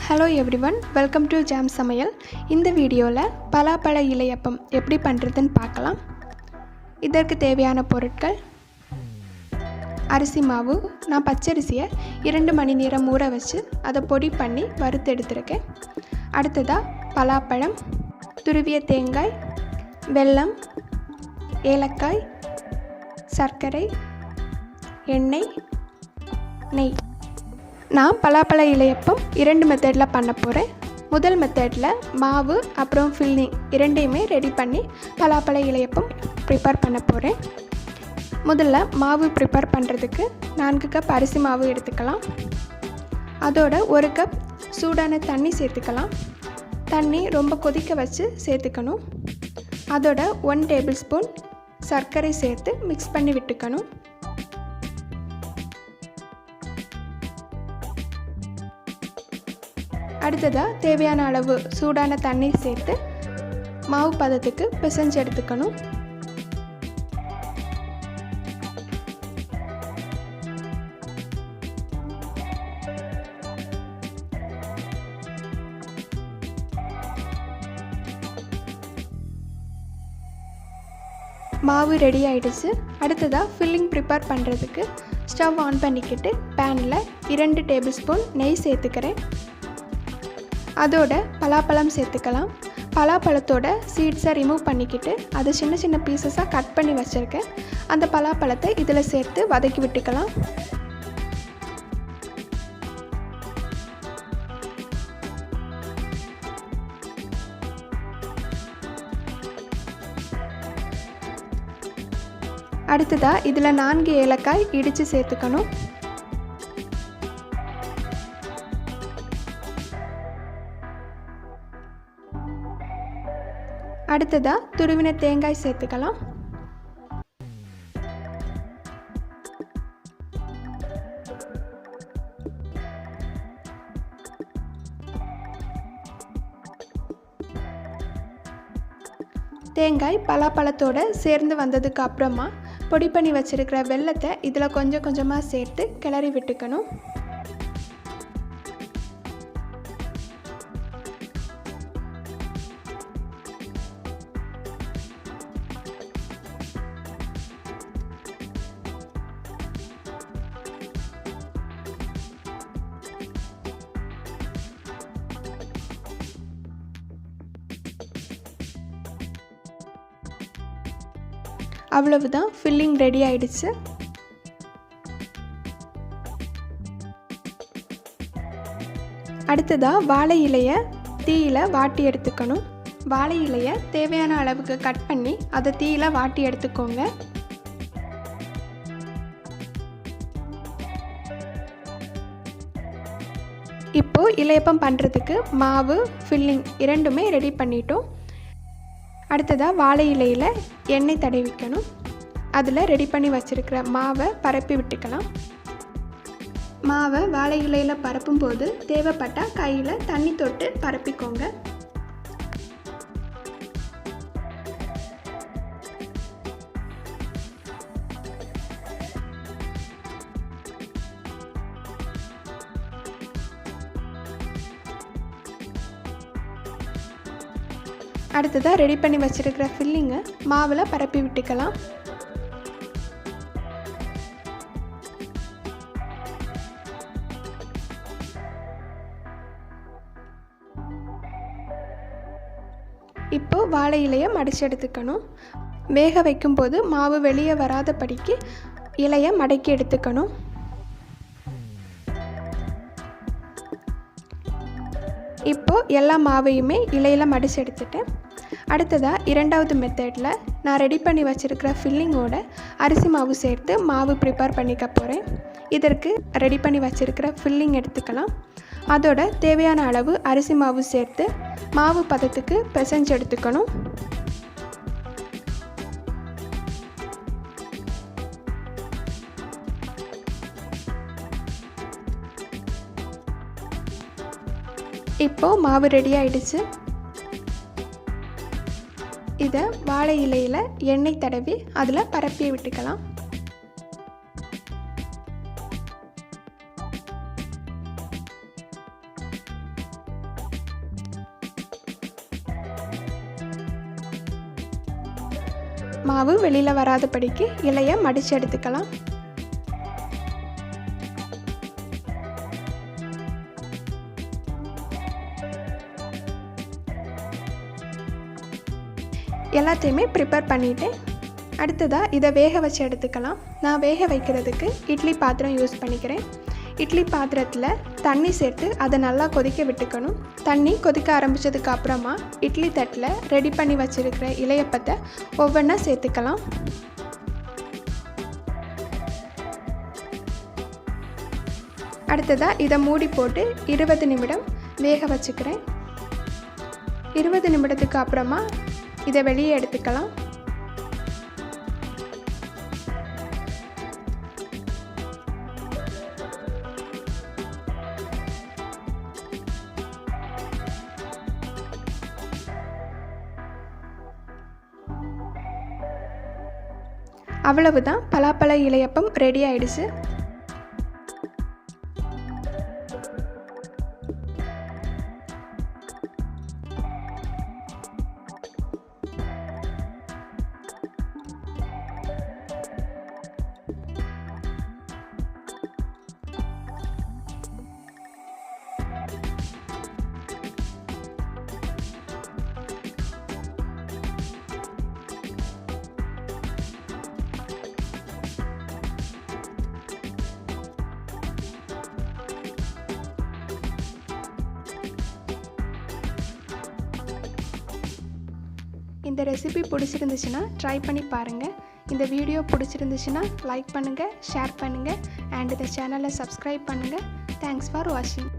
Hello everyone, welcome to Jam சமையல். இந்த வீடியோல பலாப்பழ இலையப்பம் எப்படி பண்றதுன்னு பார்க்கலாம். இதற்கு தேவையான பொருட்கள்: அரிசி மாவு. நான் பச்சரிசியை 2 மணி நேரம் ஊற வச்சு அதை பொடி பண்ணி வறுத்து எடுத்துருக்கேன். அடுத்ததா பலாப்பழம், துருவிய தேங்காய், வெல்லம், ஏலக்காய், சர்க்கரை, எண்ணெய், நெய். நான் பலாப்பழ இலையப்பம் 2 மெத்தடில் பண்ண போகிறேன். முதல் மெத்தடில் மாவு அப்புறம் ஃபில்லிங் இரண்டையுமே ரெடி பண்ணி பலாப்பழ இலையப்பம் ப்ரிப்பேர் பண்ண போகிறேன். முதல்ல மாவு ப்ரிப்பேர் பண்ணுறதுக்கு 4 கப் அரிசி மாவு எடுத்துக்கலாம். அதோட 1 கப் சூடான தண்ணி சேர்த்துக்கலாம். தண்ணி ரொம்ப கொதிக்க வச்சு சேர்த்துக்கணும். அதோட 1 டேபிள் ஸ்பூன் சர்க்கரை சேர்த்து மிக்ஸ் பண்ணி விட்டுக்கணும். அடுத்ததாக தேவையான அளவு சூடான தண்ணீர் சேர்த்து மாவு பதத்துக்கு பிசைஞ்சு எடுத்துக்கணும். மாவு ரெடி ஆகிடுச்சு. அடுத்ததாக ஃபில்லிங் ப்ரிப்பேர் பண்ணுறதுக்கு ஸ்டவ் ஆன் பண்ணிக்கிட்டு பேனில் 2 டேபிள் ஸ்பூன் நெய் சேர்த்துக்கிறேன். அதோட பலாப்பழம் சேர்த்துக்கலாம். பலாப்பழத்தோட சீட்ஸை ரிமூவ் பண்ணிக்கிட்டு அதை சின்ன சின்ன பீசஸாக கட் பண்ணி வச்சுருக்கேன். அந்த பலாப்பழத்தை இதில் சேர்த்து வதக்கி விட்டுக்கலாம். அடுத்ததாக இதில் 4 ஏலக்காய் இடித்து சேர்த்துக்கணும். அடுத்ததாக துருவின தேங்காய் சேர்த்துக்கலாம். தேங்காய் பலாப்பழத்தோடு சேர்ந்து வந்ததுக்கு அப்புறமா பொடி பண்ணி வச்சுருக்கிற வெல்லத்தை இதில் கொஞ்சம் கொஞ்சமாக சேர்த்து கிளறி விட்டுக்கணும். அவ்வளவுதான், ஃபில்லிங் ரெடி ஆயிடுச்சு. அடுத்ததாக வாழை இலையை தீயில வாட்டி எடுத்துக்கணும். வாழை இலையை தேவையான அளவுக்கு கட் பண்ணி அதை தீயில வாட்டி எடுத்துக்கோங்க. இப்போ இலையப்பம் பண்ணுறதுக்கு மாவு ஃபில்லிங் இரண்டுமே ரெடி பண்ணிட்டோம். அடுத்ததாக வாழை இலையில் எண்ணெய் தடவிக்கணும். அதில் ரெடி பண்ணி வச்சுருக்கிற மாவை பரப்பி விட்டுக்கலாம். மாவை வாழை இலையில் பரப்பும் போது தேவைப்பட்டால் கையில் தண்ணி தொட்டு பரப்பிக்கோங்க. அடுத்ததாக ரெடி பண்ணி வச்சுருக்கிற ஃபில்லிங்கை மாவில் பரப்பி விட்டுக்கலாம். இப்போது வாழை இலையை மடித்து எடுத்துக்கணும். வேக வைக்கும்போது மாவு வெளியே வராதபடிக்கு இலையை மடக்கி எடுத்துக்கணும். இப்போது எல்லா மாவையுமே இலையில் மடித்து எடுத்துட்டேன். அடுத்ததாக 2வது மெத்தடில் நான் ரெடி பண்ணி வச்சுருக்கிற ஃபில்லிங்கோட அரிசி மாவு சேர்த்து மாவு ப்ரிப்பேர் பண்ணிக்க போகிறேன். இதற்கு ரெடி பண்ணி வச்சுருக்கிற ஃபில்லிங் எடுத்துக்கலாம். அதோட தேவையான அளவு அரிசி மாவு சேர்த்து மாவு பதத்துக்கு பிசைஞ்சு எடுத்துக்கணும். இப்போது மாவு ரெடி ஆயிடுச்சு. இதை வாழை இலையில் எண்ணெய் தடவி அதில் பரப்பி விட்டுக்கலாம். மாவு வெளியில் வராதபடிக்கு இலையை மடித்து எடுத்துக்கலாம். எல்லாத்தையுமே ப்ரிப்பேர் பண்ணிவிட்டேன். அடுத்ததாக இதை வேக வச்சு எடுத்துக்கலாம். நான் வேக வைக்கிறதுக்கு இட்லி பாத்திரம் யூஸ் பண்ணிக்கிறேன். இட்லி பாத்திரத்தில் தண்ணி சேர்த்து அதை நல்லா கொதிக்க விட்டுக்கணும். தண்ணி கொதிக்க ஆரம்பித்ததுக்கு அப்புறமா இட்லி தட்டில் ரெடி பண்ணி வச்சுருக்கிற இலையப்பத்தை ஒவ்வொன்றா சேர்த்துக்கலாம். அடுத்ததாக இதை மூடி போட்டு 20 நிமிடம் வேக வச்சுக்கிறேன். 20 நிமிடத்துக்கு அப்புறமா இதை வெளியே எடுத்துக்கலாம். அவ்வளவுதான், பலாப்பழ இலையப்பம் ரெடி ஆயிடுச்சு. இந்த ரெசிபி பிடிச்சிருந்துச்சுன்னா ட்ரை பண்ணி பாருங்கள். இந்த வீடியோ பிடிச்சிருந்துச்சுன்னா லைக் பண்ணுங்கள், ஷேர் பண்ணுங்கள் அண்ட் இந்த சேனலை சப்ஸ்கிரைப் பண்ணுங்கள். தேங்க்ஸ் ஃபார் வாட்சிங்.